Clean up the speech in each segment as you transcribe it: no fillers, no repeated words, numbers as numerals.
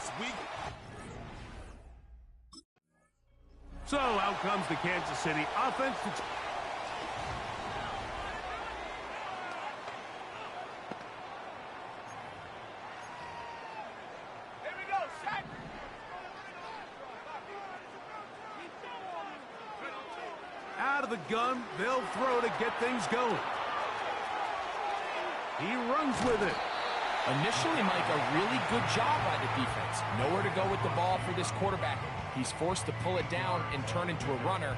next week. So out comes the Kansas City offense. Here we go, set. Out of the gun, they'll throw to get things going. He runs with it. Initially, Mike, a really good job by the defense. Nowhere to go with the ball for this quarterback. He's forced to pull it down and turn into a runner.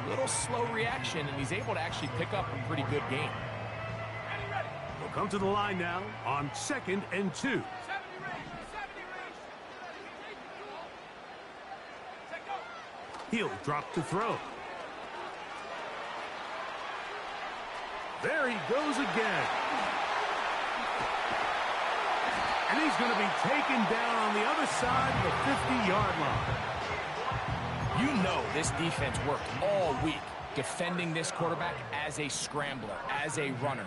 Little slow reaction, and he's able to actually pick up a pretty good game. We'll come to the line now on 2nd and 2. He'll drop to throw. There he goes again. And he's going to be taken down on the other side of the 50-yard line. You know this defense worked all week defending this quarterback as a scrambler, as a runner.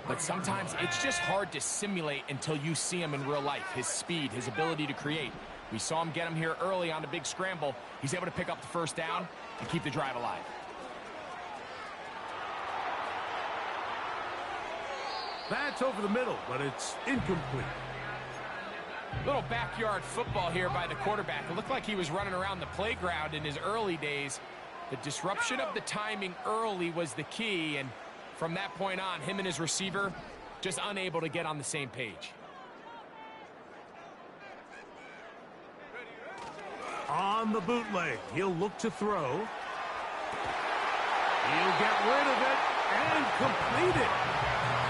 But sometimes it's just hard to simulate until you see him in real life. His speed, his ability to create. We saw him get him here early on a big scramble. He's able to pick up the first down and keep the drive alive. That's over the middle, but it's incomplete. Little backyard football here by the quarterback. It looked like he was running around the playground in his early days. The disruption of the timing early was the key, and from that point on, him and his receiver just unable to get on the same page. On the bootleg, he'll look to throw. He'll get rid of it and complete it.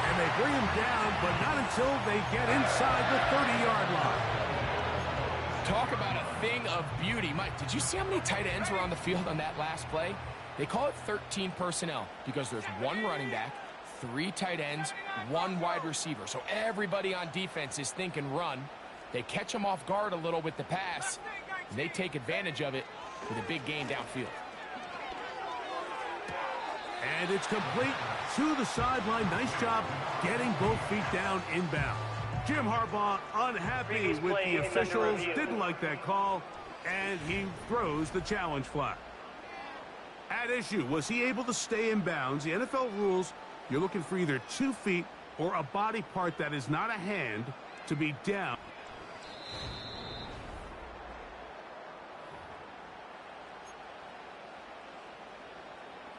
And they bring him down, but not until they get inside the 30-yard line. Talk about a thing of beauty. Mike, did you see how many tight ends were on the field on that last play? They call it 13 personnel because there's one running back, 3 tight ends, 1 wide receiver. So everybody on defense is thinking run. They catch him off guard a little with the pass, and they take advantage of it with a big gain downfield. And it's complete to the sideline. Nice job getting both feet down inbound. Jim Harbaugh unhappy with the officials, didn't like that call, and he throws the challenge flag. At issue, was he able to stay in bounds? The NFL rules, you're looking for either 2 feet or a body part that is not a hand to be down.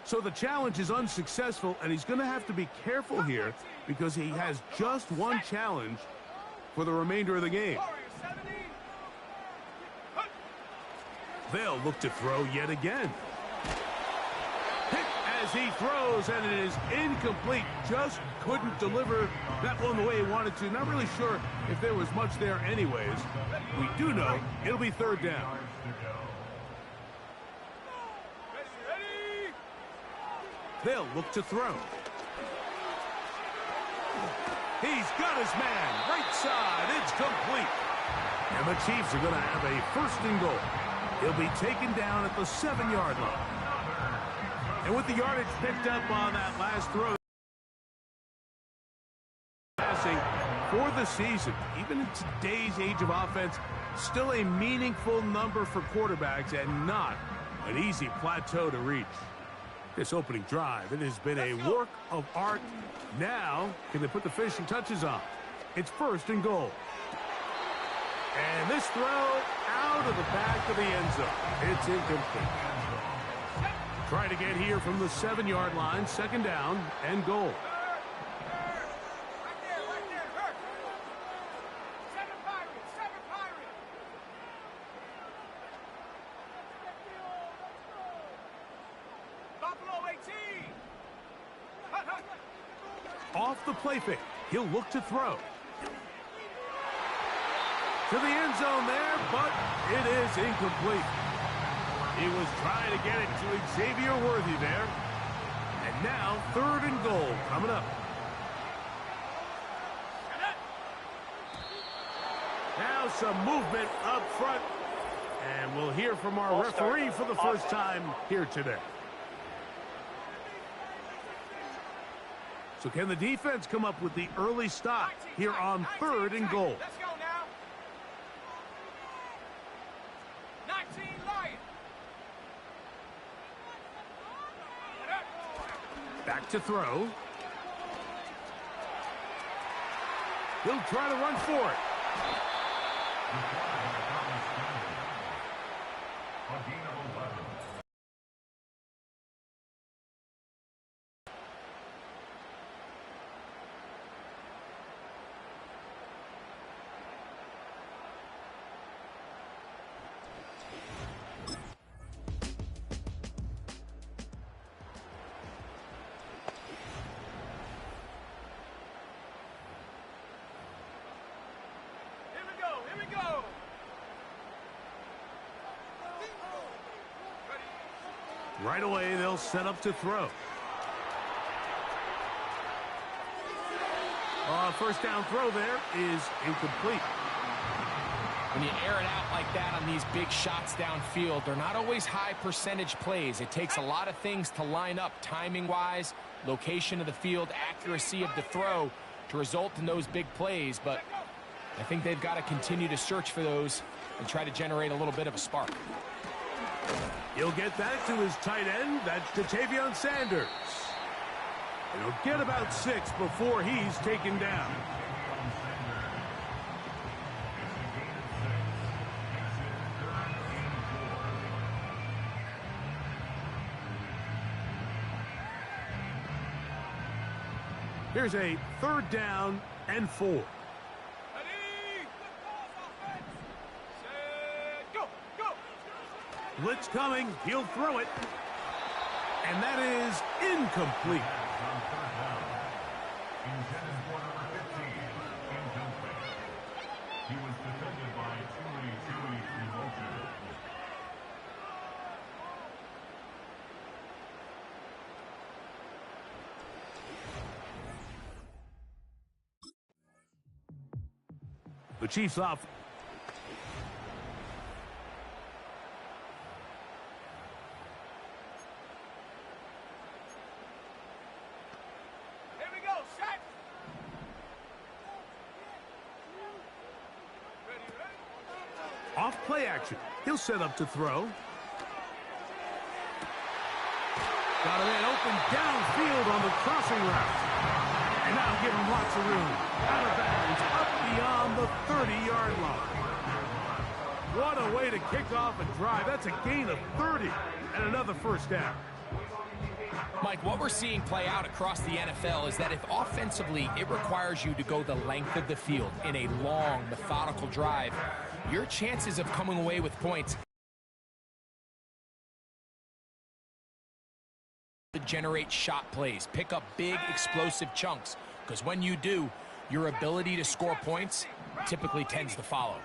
So the challenge is unsuccessful, and he's going to have to be careful here because he has just 1 challenge for the remainder of the game. They'll look to throw yet again. Hit as he throws, and it is incomplete. Just couldn't deliver that one the way he wanted to. Not really sure if there was much there anyways. We do know it'll be 3rd down. They'll look to throw. He's got his man. Right side. It's complete. And the Chiefs are going to have a 1st and goal. He'll be taken down at the 7-yard line. And with the yardage picked up on that last throw, passing for the season, even in today's age of offense, still a meaningful number for quarterbacks and not an easy plateau to reach. This opening drive, it has been a work of art. Now, can they put the finishing touches on? It's 1st and goal. And this throw out of the back of the end zone. It's incomplete. Try to get here from the 7-yard line, 2nd down and goal. Off the play fake, he'll look to throw. To the end zone there, but it is incomplete. He was trying to get it to Xavier Worthy there. And now 3rd and goal coming up. Now some movement up front. And we'll hear from our referee for the first time here today. So can the defense come up with the early stop here on 3rd and goal? Let's go now. Back to throw. He'll try to run for it. Right away, they'll set up to throw. First down throw there is incomplete. When you air it out like that on these big shots downfield, they're not always high percentage plays. It takes a lot of things to line up timing-wise, location of the field, accuracy of the throw to result in those big plays. But I think they've got to continue to search for those and try to generate a little bit of a spark. He'll get that to his tight end. That's Ja'Tavion Sanders. And he'll get about 6 before he's taken down. Here's a 3rd down and 4. Blitz coming. He'll throw it. And that is incomplete. The Chiefs off. Off play action. He'll set up to throw. Got a man open downfield on the crossing route. And now give him lots of room. Out of bounds, up beyond the 30-yard line. What a way to kick off a drive. That's a gain of 30 and another first down. Mike, what we're seeing play out across the NFL is that if offensively it requires you to go the length of the field in a long, methodical drive, your chances of coming away with points to generate shot plays, pick up big, explosive chunks, because when you do, your ability to score points typically tends to follow.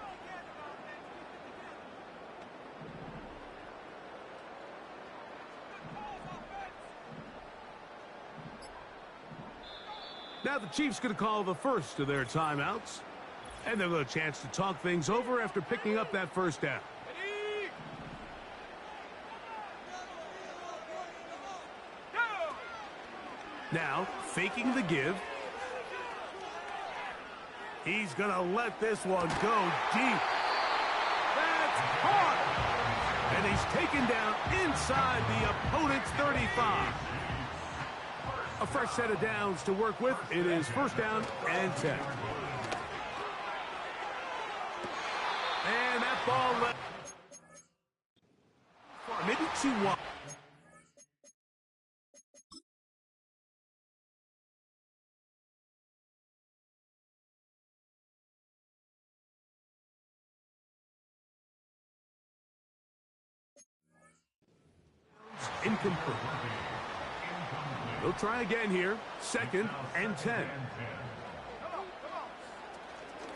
Now the Chiefs going to call the first of their timeouts. And they'll get a chance to talk things over after picking up that first down. Now, faking the give. He's going to let this one go deep. That's caught. And he's taken down inside the opponent's 35. A fresh set of downs to work with. It is first down and 10. And that ball left. Maybe too wide. Incomplete. They'll try again here. Second and 10.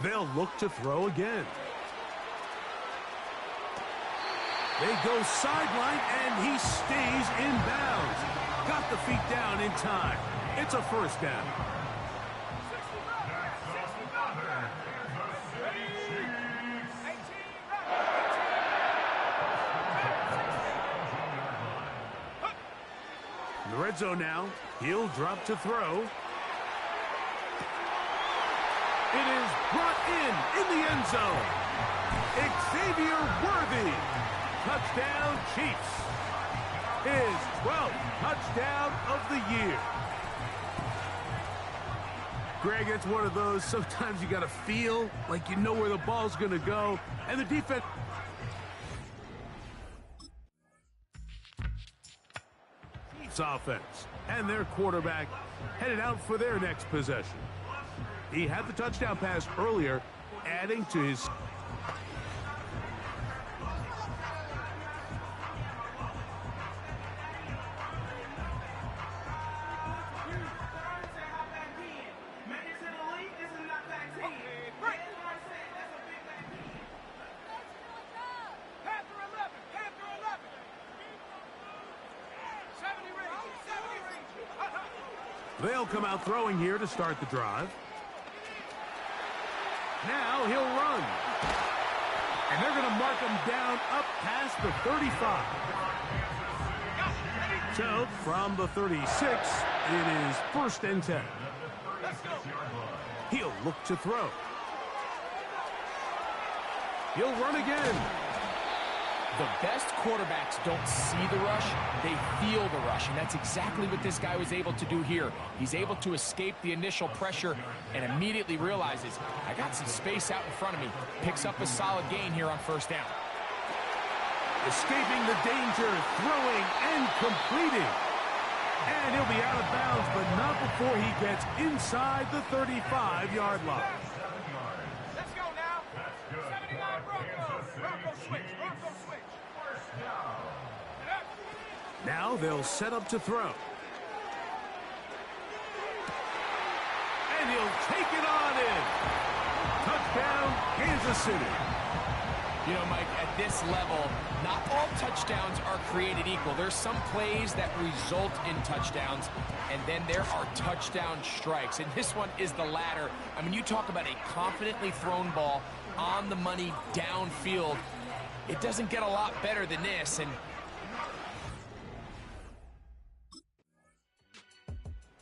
They'll look to throw again. They go sideline, and he stays in bounds. Got the feet down in time. It's a first down. In the red zone now. He'll drop to throw. It is brought in the end zone. Xavier Worthy. Touchdown, Chiefs. his 12th touchdown of the year. Greg, it's one of those, sometimes you got to feel like you know where the ball's going to go, and the defense... Chiefs offense and their quarterback headed out for their next possession. He had the touchdown pass earlier, adding to his... They'll come out throwing here to start the drive. Now he'll run. And they're going to mark him down up past the 35. So from the 36, it is 1st and 10. He'll look to throw. He'll run again. The best quarterbacks don't see the rush, they feel the rush, and that's exactly what this guy was able to do here. He's able to escape the initial pressure and immediately realizes, I got some space out in front of me. Picks up a solid gain here on 1st down. Escaping the danger, throwing and completing. And he'll be out of bounds, but not before he gets inside the 35-yard line. Let's go now. 79 Broncos. Broncos switch. Broncos switch. Now they'll set up to throw. And he'll take it on in. Touchdown, Kansas City. You know, Mike, at this level, not all touchdowns are created equal. There's some plays that result in touchdowns, and then there are touchdown strikes. And this one is the latter. I mean, you talk about a confidently thrown ball on the money downfield. It doesn't get a lot better than this. And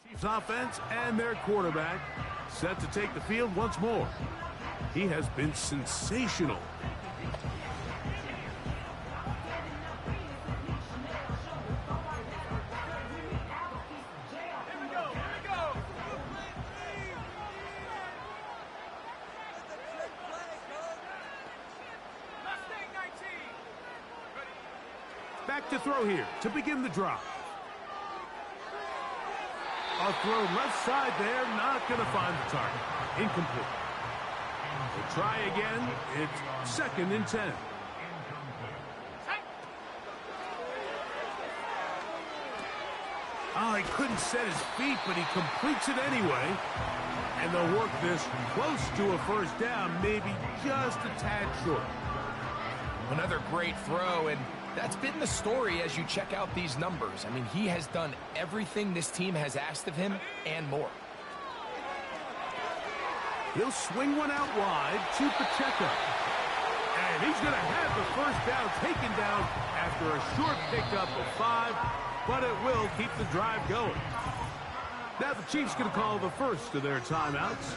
Chiefs offense and their quarterback set to take the field once more. He has been sensational. Back to throw here to begin the drive. A throw left side there, not going to find the target. Incomplete. We'll try again. It's 2nd and 10. Oh, he couldn't set his feet, but he completes it anyway. And they'll work this close to a 1st down, maybe just a tad short. another great throw, and that's been the story as you check out these numbers. I mean, he has done everything this team has asked of him and more. He'll swing one out wide to Pacheco. And he's going to have the 1st down taken down after a short pickup of 5, but it will keep the drive going. Now the Chiefs going to call the first of their timeouts.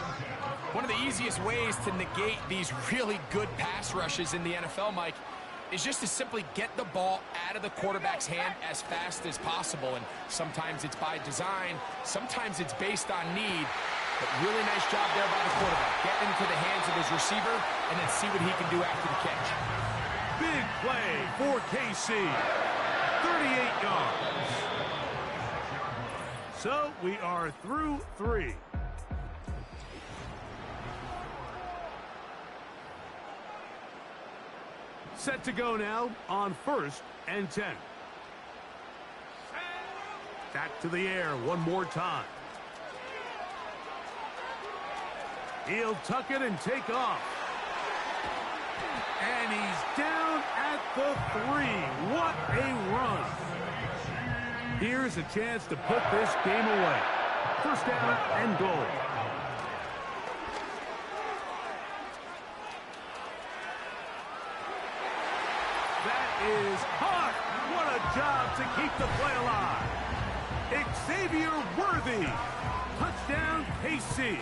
One of the easiest ways to negate these really good pass rushes in the NFL, Mike, is just to simply get the ball out of the quarterback's hand as fast as possible. And sometimes it's by design, sometimes it's based on need. But really nice job there by the quarterback. Get into the hands of his receiver and then see what he can do after the catch. Big play for KC. 38 yards. So we are through 3. Set to go now on 1st and 10. Back to the air one more time. He'll tuck it and take off. And he's down at the 3. What a run. Here's a chance to put this game away. 1st down and goal. That is hot. What a job to keep the play alive. Xavier Worthy. Touchdown, KC.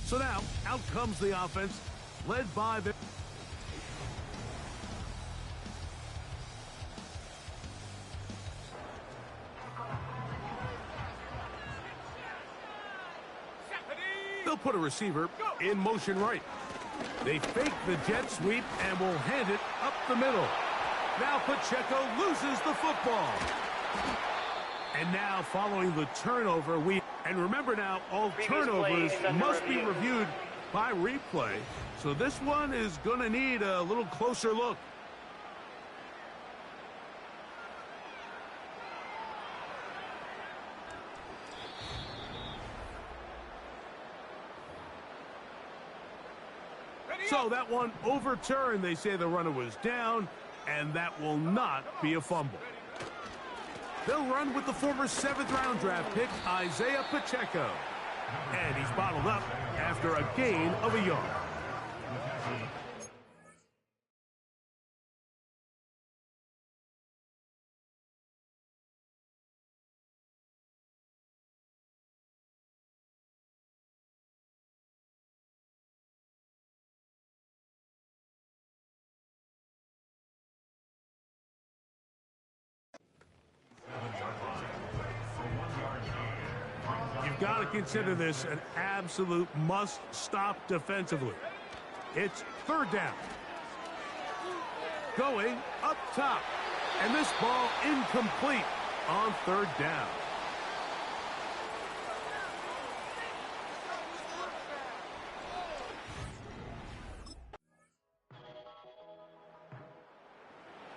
So now, out comes the offense, led by the... They'll put a receiver in motion right. They fake the jet sweep and will hand it up the middle. Now Pacheco loses the football. And now following the turnover, and remember now, all turnovers must be reviewed by replay. So this one is going to need a little closer look. So that one overturned. They say the runner was down, and that will not be a fumble. They'll run with the former 7th-round draft pick, Isaiah Pacheco. And he's bottled up after a gain of a yard. You've got to consider this an absolute must-stop defensively. It's 3rd down. Going up top. And this ball incomplete on 3rd down.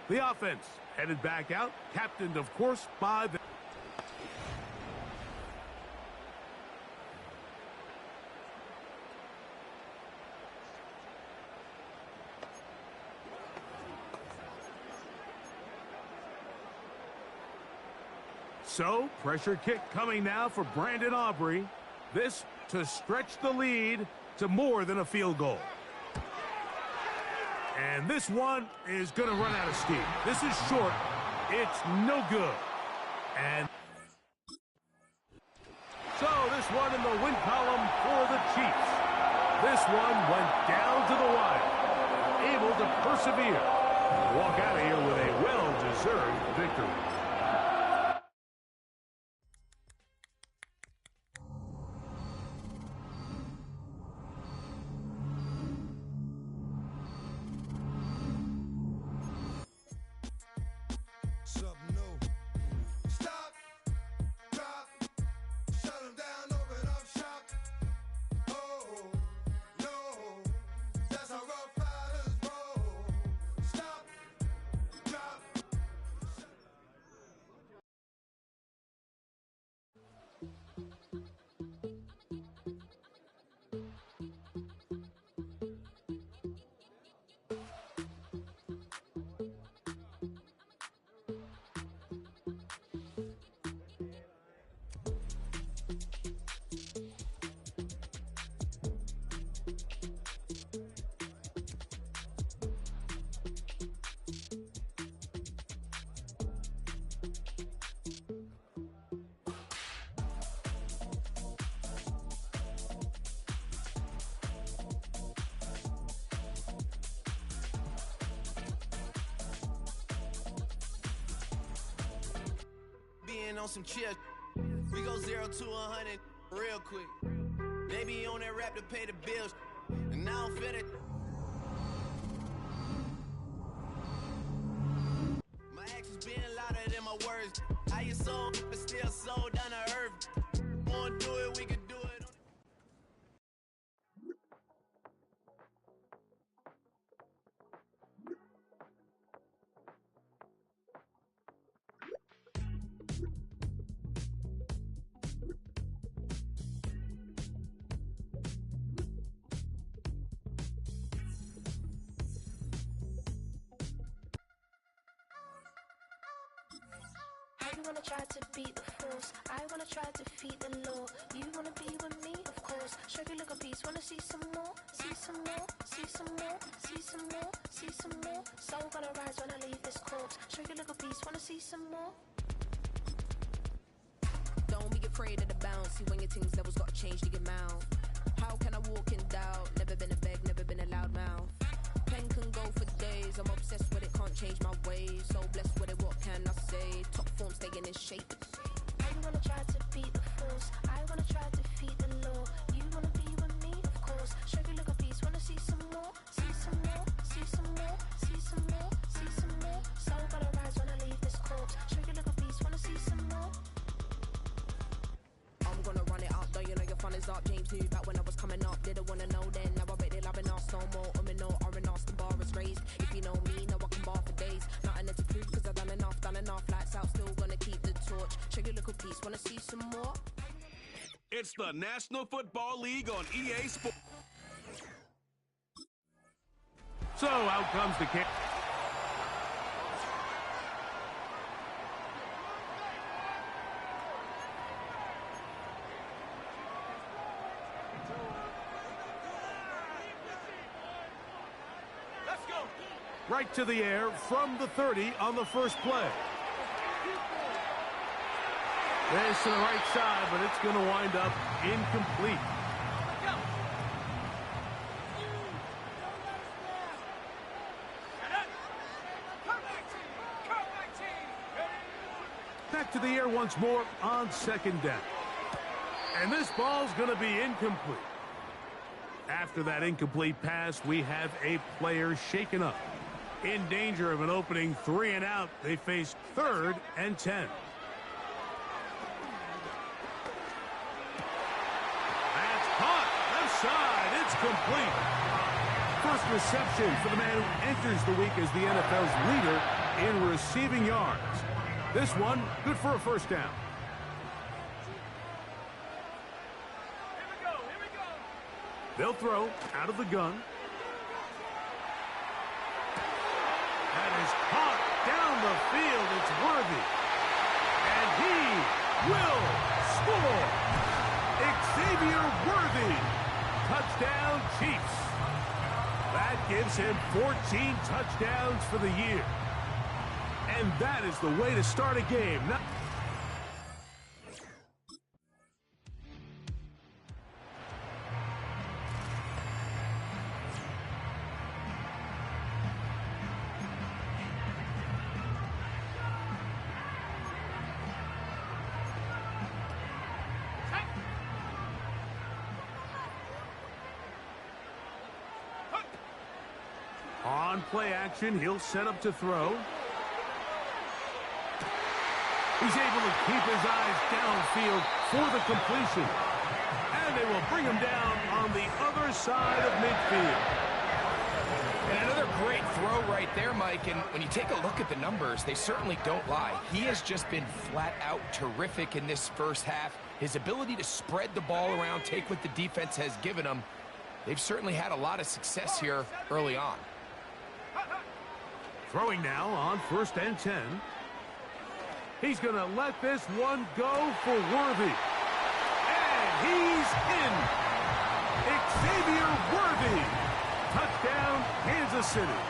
The offense headed back out, captained, of course, by the... So, pressure kick coming now for Brandon Aubrey. This to stretch the lead to more than a field goal. And this one is going to run out of steam. This is short. It's no good. And so this one in the win column for the Chiefs. This one went down to the wire. Able to persevere. Walk out of here with a well-deserved victory. On some chill, we go 0 to 100 real quick. They be on that rap to pay the bills, and I don't feel it. My actions being louder than my words. How you sold, but still sold down to earth. Wanna do it, we can do it. You wanna try to beat the force, I wanna try to defeat the law. You wanna be with me, of course. Show you look a piece, wanna see some more, see some more, see some more, see some more, see some more. Soul gonna rise when I leave this corpse. Show you look a piece, wanna see some more. Don't be afraid of the bounce. See when your things levels gotta change to your mouth. How can I walk in doubt? Never been a beg, never been a loud mouth. Pen can go for days. I'm obsessed with it, can't change my ways. So blessed with it, what can I say? Top form staying in shape. You wanna try to beat the force, I wanna try to defeat the law. You wanna be with knew back when I was coming up. Didn't wanna know then. Now I bet they loving us no more. No, R&R's the bar is raised. If you know me, now I can bar for days. Nothing to prove cause I've done enough. Lights out, still gonna keep the torch. Check your little piece, wanna see some more? It's the National Football League on EA Sports. So out comes the kick. Let's go. Right to the air from the 30 on the first play. This to the right side, but it's going to wind up incomplete. Go. Back to the air once more on second down. And this ball's going to be incomplete. After that incomplete pass, we have a player shaken up. In danger of an opening 3 and out, they face 3rd and 10. That's caught. Left side. It's complete. First reception for the man who enters the week as the NFL's leader in receiving yards. This one, good for a first down. Here we go. They'll throw out of the gun. That is caught down the field. It's Worthy. And he will score. Xavier Worthy. Touchdown, Chiefs. That gives him 14 touchdowns for the year. And that is the way to start a game. On play action, he'll set up to throw. He's able to keep his eyes downfield for the completion. And they will bring him down on the other side of midfield. And another great throw right there, Mike. And when you take a look at the numbers, they certainly don't lie. He has just been flat out terrific in this first half. His ability to spread the ball around, take what the defense has given him. They've certainly had a lot of success here early on. Throwing now on 1st and 10. He's going to let this one go for Worthy. And he's in. Xavier Worthy. Touchdown, Kansas City.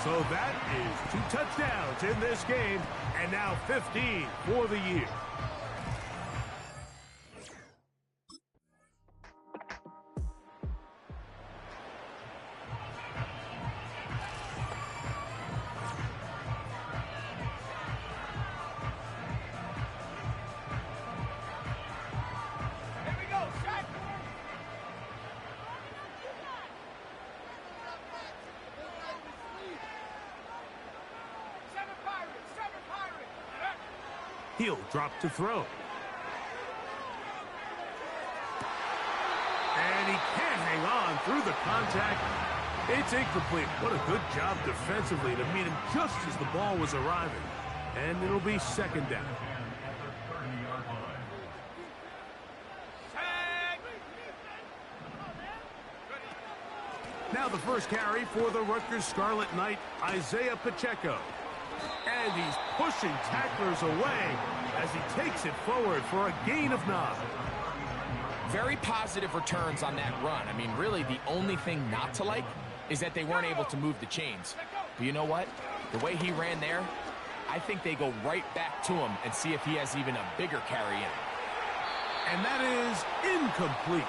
So that is 2 touchdowns in this game, and now 15 for the year. He'll drop to throw. And he can't hang on through the contact. It's incomplete. What a good job defensively to meet him just as the ball was arriving. And it'll be 2nd down. Now the first carry for the Rutgers Scarlet Knight, Isaiah Pacheco. And he's pushing tacklers away as he takes it forward for a gain of 9. Very positive returns on that run. I mean, really, the only thing not to like is that they weren't able to move the chains. But you know what? The way he ran there, I think they go right back to him and see if he has even a bigger carry in. And that is incomplete.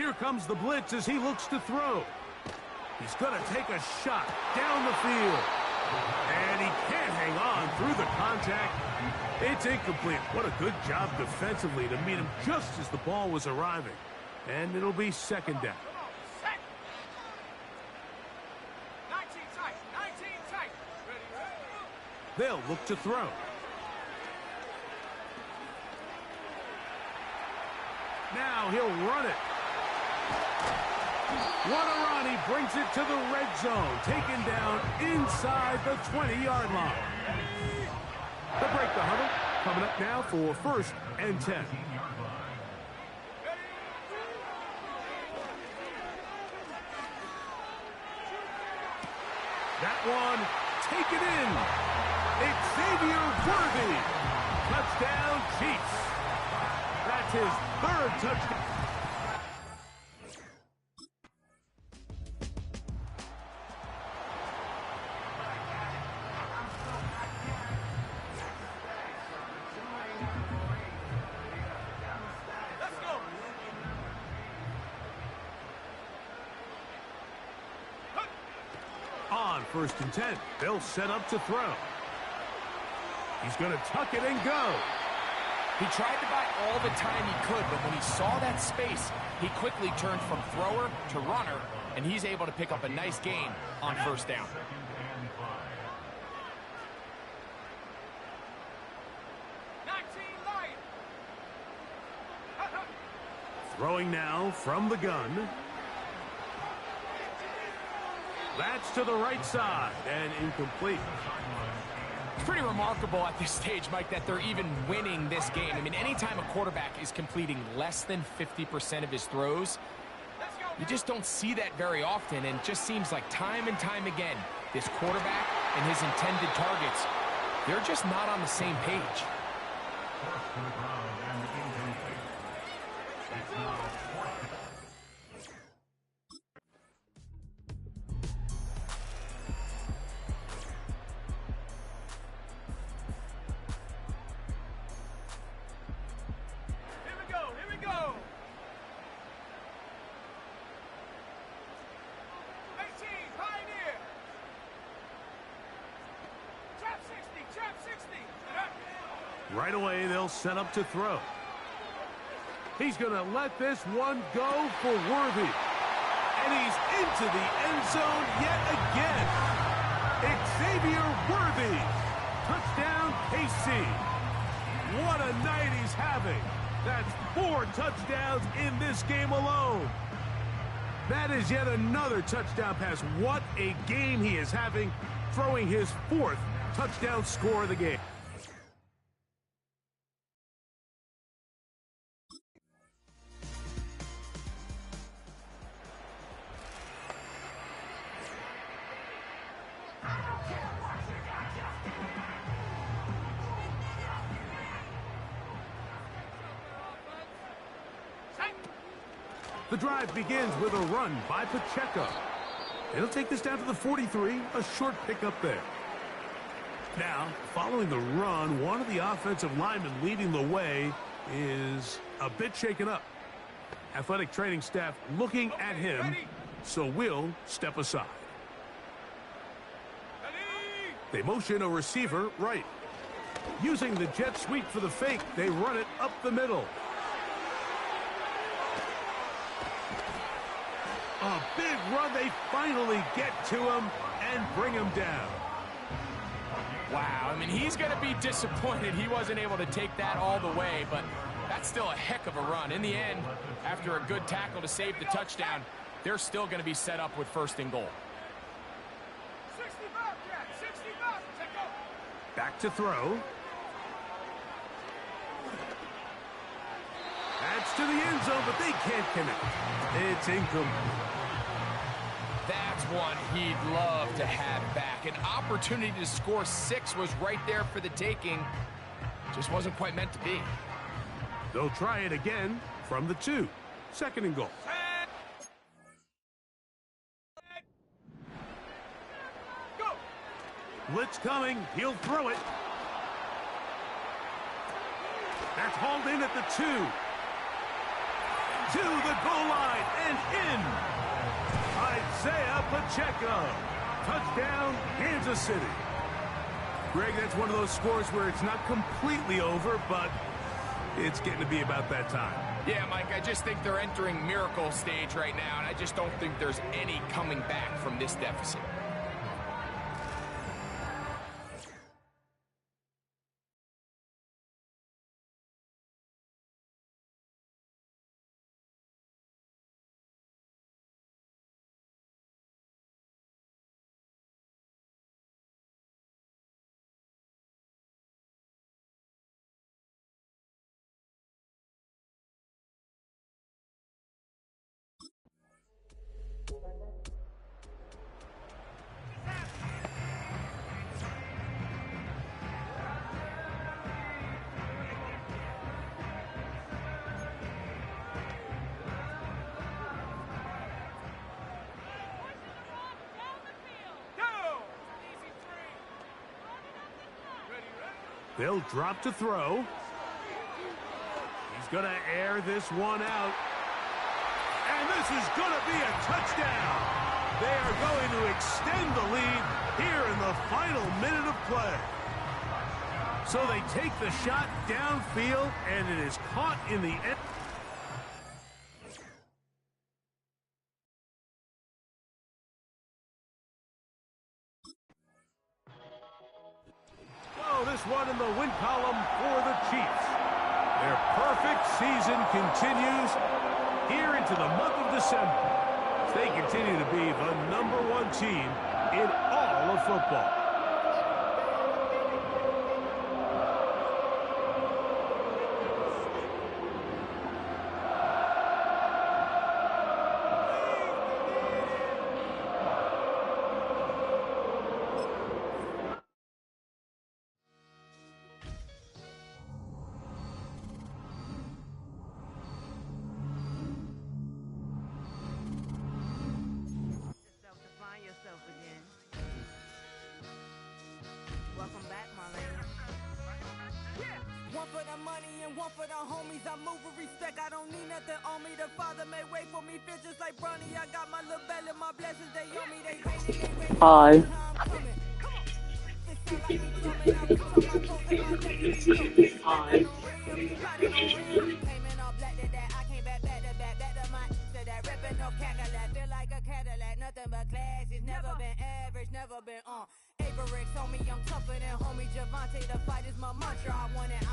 Here comes the blitz as he looks to throw. He's going to take a shot down the field. And he can't hang on through the contact. It's incomplete. What a good job defensively to meet him just as the ball was arriving. And it'll be second down. 19 tight. 19 tight. They'll look to throw. Now he'll run it. What a run. He brings it to the red zone. Taken down inside the 20-yard line. They'll break the huddle. Coming up now for 1st and 10. That one taken in. It's Xavier Worthy. Touchdown, Chiefs. That's his 3rd touchdown. On 1st and 10, they'll set up to throw. He's going to tuck it and go. He tried to buy all the time he could, but when he saw that space, he quickly turned from thrower to runner, and he's able to pick up a nice gain on 1st down. Throwing now from the gun. That's to the right side and incomplete. It's pretty remarkable at this stage, Mike, that they're even winning this game. I mean, anytime a quarterback is completing less than 50% of his throws, you just don't see that very often, and it just seems like time and time again, this quarterback and his intended targets, they're just not on the same page. Right away, they'll set up to throw. He's going to let this one go for Worthy. And he's into the end zone yet again. Xavier Worthy. Touchdown, KC. What a night he's having. That's 4 touchdowns in this game alone. That is yet another touchdown pass. What a game he is having, throwing his 4th touchdown score of the game. The drive begins with a run by Pacheco. It'll take this down to the 43, a short pickup there. Now, following the run, one of the offensive linemen leading the way is a bit shaken up. Athletic training staff looking at him, so we'll step aside. They motion a receiver right. Using the jet sweep for the fake, they run it up the middle. A big run. They finally get to him and bring him down. Wow, I mean, he's going to be disappointed he wasn't able to take that all the way, but that's still a heck of a run. In the end, after a good tackle to save the touchdown, they're still going to be set up with 1st and goal. Back to throw. That's to the end zone, but they can't connect. It's incomplete. That's one he'd love to have back. An opportunity to score 6 was right there for the taking. Just wasn't quite meant to be. They'll try it again from the 2. 2nd and goal. Go. Blitz coming. He'll throw it. That's hauled in at the 2. to the goal line and in. Isaiah Pacheco. Touchdown, Kansas City. Greg, that's one of those scores where it's not completely over, but it's getting to be about that time. Yeah, Mike, I just think they're entering miracle stage right now, and I just don't think there's any coming back from this deficit. They'll drop to throw. He's going to air this one out. And this is going to be a touchdown. They are going to extend the lead here in the final minute of play. So they take the shot downfield, and it is caught in the end. This one in the win column for the Chiefs. Their perfect season continues here into the month of December. They continue to be the #1 team in all of football. One for the money and one for the homies. I move with respect, I don't need nothing on me. The Father may wait for me, feel just like Bronny. I got my little belly, my blessings, they on me. They hate it, they Hi. Never been average, never been Average on me, I'm tougher than homie Javante. The fight is my mantra. I want it.